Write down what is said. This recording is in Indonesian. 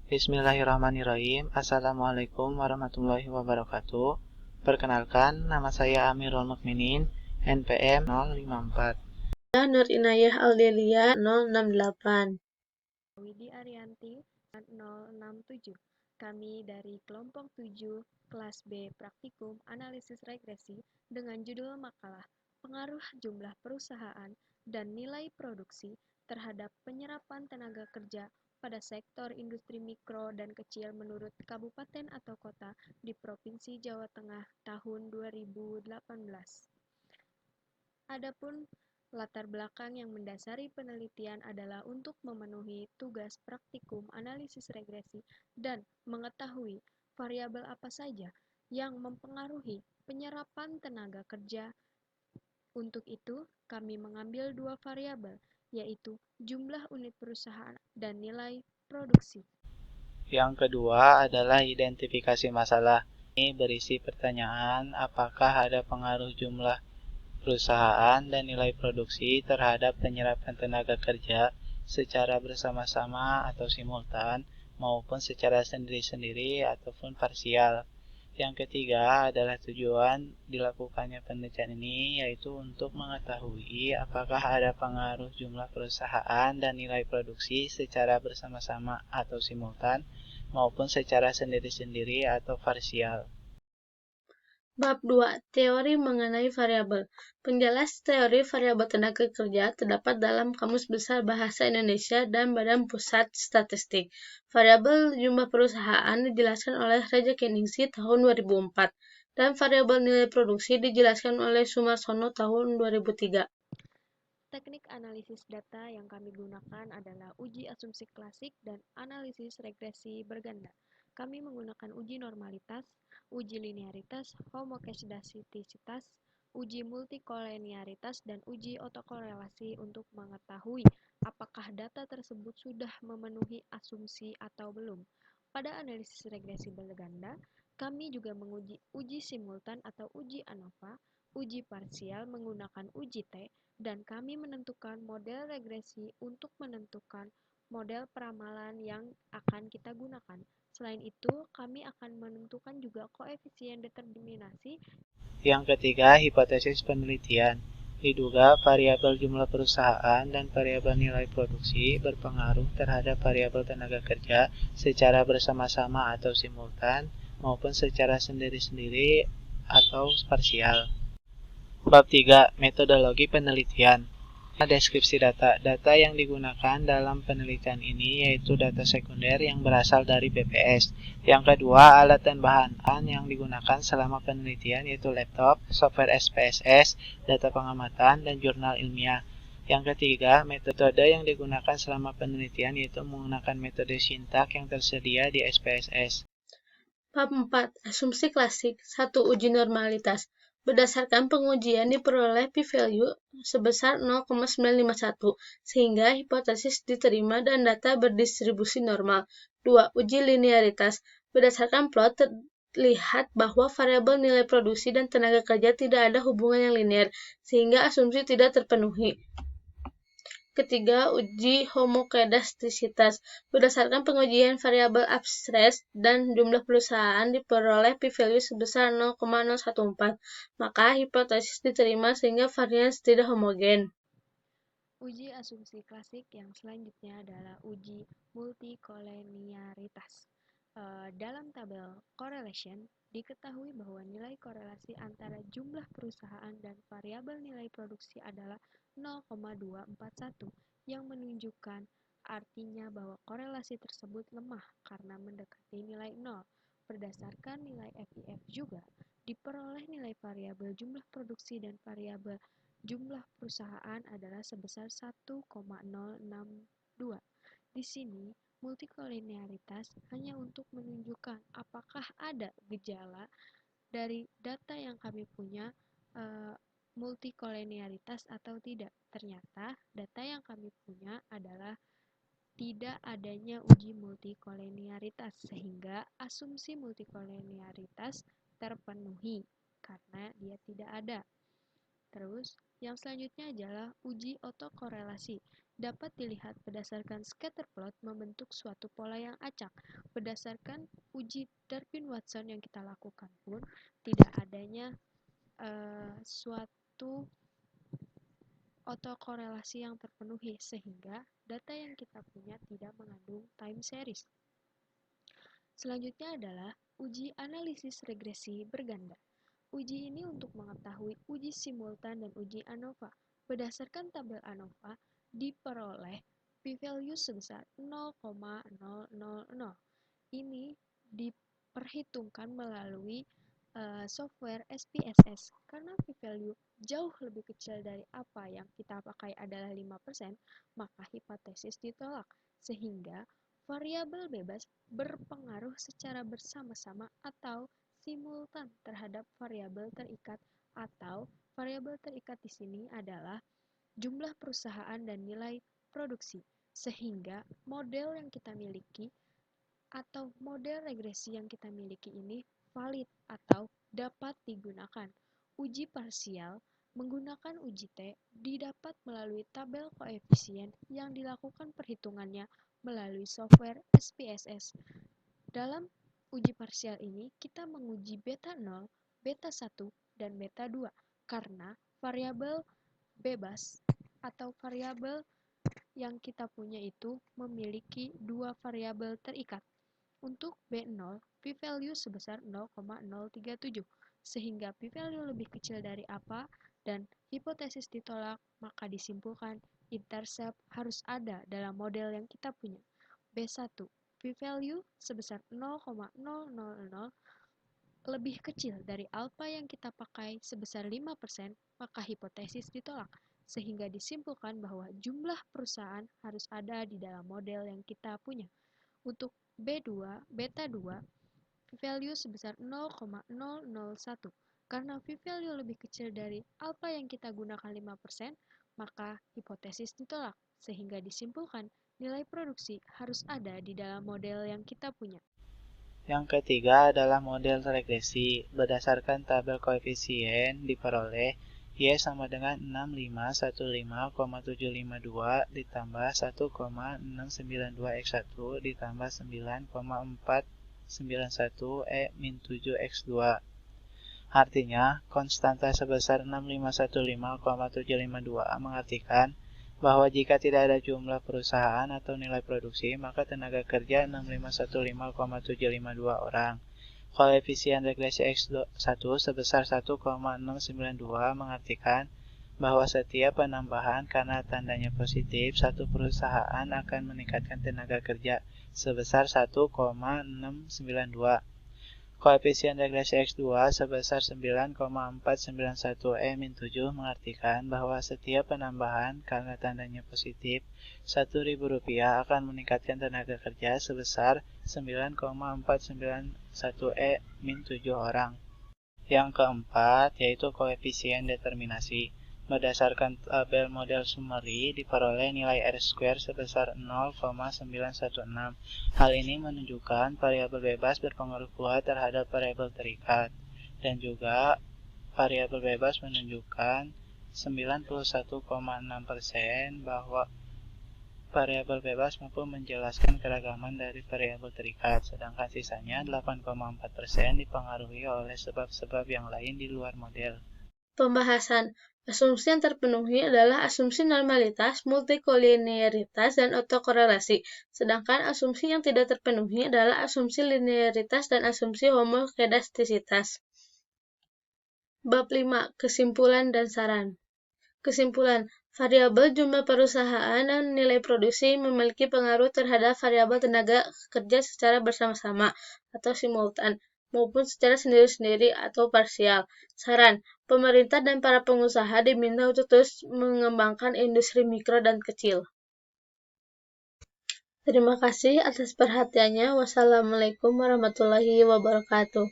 Bismillahirrahmanirrahim. Assalamualaikum warahmatullahi wabarakatuh. Perkenalkan, nama saya Amirul Mukminin, NPM 054. Saya Nur Inayah Audelia 068. Widi Arianti 067. Kami dari kelompok 7 kelas B Praktikum Analisis Regresi dengan judul makalah Pengaruh Jumlah Perusahaan dan Nilai Produksi terhadap Penyerapan Tenaga Kerja pada sektor industri mikro dan kecil menurut kabupaten atau kota di Provinsi Jawa Tengah tahun 2018. Adapun latar belakang yang mendasari penelitian adalah untuk memenuhi tugas praktikum analisis regresi dan mengetahui variabel apa saja yang mempengaruhi penyerapan tenaga kerja. Untuk itu, kami mengambil dua variabel, yaitu jumlah unit perusahaan dan nilai produksi. Yang kedua adalah identifikasi masalah. Ini berisi pertanyaan apakah ada pengaruh jumlah perusahaan dan nilai produksi terhadap penyerapan tenaga kerja secara bersama-sama atau simultan maupun secara sendiri-sendiri ataupun parsial. Yang ketiga adalah tujuan dilakukannya penelitian ini yaitu untuk mengetahui apakah ada pengaruh jumlah perusahaan dan nilai produksi secara bersama-sama atau simultan maupun secara sendiri-sendiri atau parsial. Bab 2. Teori mengenai variabel. Penjelas teori variabel tenaga kerja terdapat dalam Kamus Besar Bahasa Indonesia dan Badan Pusat Statistik. Variabel jumlah perusahaan dijelaskan oleh Reja Keningsi tahun 2004 dan variabel nilai produksi dijelaskan oleh Sumarsono tahun 2003. Teknik analisis data yang kami gunakan adalah uji asumsi klasik dan analisis regresi berganda. Kami menggunakan uji normalitas, uji linearitas, homokedastisitas, uji multikoleniaritas, dan uji otokorelasi untuk mengetahui apakah data tersebut sudah memenuhi asumsi atau belum. Pada analisis regresi berganda, kami juga menguji uji simultan atau uji ANOVA, uji parsial menggunakan uji T, dan kami menentukan model regresi untuk menentukan model peramalan yang akan kita gunakan. Selain itu, kami akan menentukan juga koefisien determinasi. Yang ketiga, hipotesis penelitian. Diduga variabel jumlah perusahaan dan variabel nilai produksi berpengaruh terhadap variabel tenaga kerja secara bersama-sama atau simultan maupun secara sendiri-sendiri atau parsial. Bab 3. Metodologi penelitian. Deskripsi data. Data yang digunakan dalam penelitian ini yaitu data sekunder yang berasal dari BPS. Yang kedua, alat dan bahan yang digunakan selama penelitian yaitu laptop, software SPSS, data pengamatan, dan jurnal ilmiah. Yang ketiga, metode yang digunakan selama penelitian yaitu menggunakan metode sintak yang tersedia di SPSS. Bab 4. Asumsi klasik. 1. Uji normalitas. Berdasarkan pengujian diperoleh p-value sebesar 0,951, sehingga hipotesis diterima dan data berdistribusi normal. 2. Uji linearitas. Berdasarkan plot terlihat bahwa variabel nilai produksi dan tenaga kerja tidak ada hubungan yang linear, sehingga asumsi tidak terpenuhi. Ketiga, uji homokedastisitas. Berdasarkan pengujian variabel abstrak dan jumlah perusahaan diperoleh p-value sebesar 0,014, maka hipotesis diterima sehingga varians tidak homogen. Uji asumsi klasik yang selanjutnya adalah uji multikoleniaritas. Dalam tabel correlation, diketahui bahwa nilai korelasi antara jumlah perusahaan dan variabel nilai produksi adalah 0,241, yang menunjukkan artinya bahwa korelasi tersebut lemah karena mendekati nilai 0. Berdasarkan nilai FIF juga, diperoleh nilai variabel jumlah produksi dan variabel jumlah perusahaan adalah sebesar 1,062. Di sini, multikoleniaritas hanya untuk menunjukkan apakah ada gejala dari data yang kami punya multikoleniaritas atau tidak. Ternyata data yang kami punya adalah tidak adanya uji multikoleniaritas, sehingga asumsi multikoleniaritas terpenuhi karena dia tidak ada. Terus, yang selanjutnya adalah uji otokorelasi. dapat dilihat berdasarkan scatter plot membentuk suatu pola yang acak. Berdasarkan uji Darwin-Watson yang kita lakukan pun, tidak adanya suatu autokorelasi yang terpenuhi, sehingga data yang kita punya tidak mengandung time series. Selanjutnya adalah uji analisis regresi berganda. Uji ini untuk mengetahui uji simultan dan uji ANOVA. Berdasarkan tabel ANOVA, diperoleh p-value sebesar 0,000. Ini diperhitungkan melalui software SPSS. Karena p-value jauh lebih kecil dari apa yang kita pakai adalah 5%, maka hipotesis ditolak, sehingga variabel bebas berpengaruh secara bersama-sama atau simultan terhadap variabel terikat, atau variabel terikat di sini adalah jumlah perusahaan dan nilai produksi, sehingga model yang kita miliki atau model regresi yang kita miliki ini valid atau dapat digunakan. Uji parsial menggunakan uji T didapat melalui tabel koefisien yang dilakukan perhitungannya melalui software SPSS. Dalam uji parsial ini kita menguji beta 0, beta 1, dan beta 2 karena variabel bebas atau variabel yang kita punya itu memiliki dua variabel terikat. Untuk B0, p-value sebesar 0,037, sehingga p-value lebih kecil dari apa dan hipotesis ditolak, maka disimpulkan intercept harus ada dalam model yang kita punya. B1, p-value sebesar 0,000 lebih kecil dari alpha yang kita pakai sebesar 5%, maka hipotesis ditolak, sehingga disimpulkan bahwa jumlah perusahaan harus ada di dalam model yang kita punya. Untuk B2, beta 2, p-value sebesar 0,001. Karena p-value lebih kecil dari alpha yang kita gunakan 5%, maka hipotesis ditolak, sehingga disimpulkan nilai produksi harus ada di dalam model yang kita punya. Yang ketiga adalah model regresi. Berdasarkan tabel koefisien diperoleh Y sama dengan 6515,752 ditambah 1,692 X1 ditambah 9,491 min 7 X2. Artinya, konstanta sebesar 6515,752 mengartikan bahwa jika tidak ada jumlah perusahaan atau nilai produksi, maka tenaga kerja 6515,752 orang. Koefisien regresi X1 sebesar 1,692 mengartikan bahwa setiap penambahan karena tandanya positif, satu perusahaan akan meningkatkan tenaga kerja sebesar 1,692. Koefisien regresi X2 sebesar 9,491 min 7 mengartikan bahwa setiap penambahan karena tandanya positif Rp1.000 akan meningkatkan tenaga kerja sebesar 9,491 min 7 orang. Yang keempat yaitu koefisien determinasi. Berdasarkan tabel model summary diperoleh nilai R² sebesar 0,916. Hal ini menunjukkan variabel bebas berpengaruh kuat terhadap variabel terikat, dan juga variabel bebas menunjukkan 91,6% bahwa variabel bebas mampu menjelaskan keragaman dari variabel terikat, sedangkan sisanya 8,4% dipengaruhi oleh sebab-sebab yang lain di luar model. Pembahasan. Asumsi yang terpenuhi adalah asumsi normalitas, multikolinearitas, dan autokorelasi. Sedangkan asumsi yang tidak terpenuhi adalah asumsi linearitas dan asumsi homokedastisitas. Bab 5. Kesimpulan dan saran. Kesimpulan. Variabel jumlah perusahaan dan nilai produksi memiliki pengaruh terhadap variabel tenaga kerja secara bersama-sama atau simultan, maupun secara sendiri-sendiri atau parsial. Saran. Pemerintah dan para pengusaha diminta untuk terus mengembangkan industri mikro dan kecil. Terima kasih atas perhatiannya. Wassalamualaikum warahmatullahi wabarakatuh.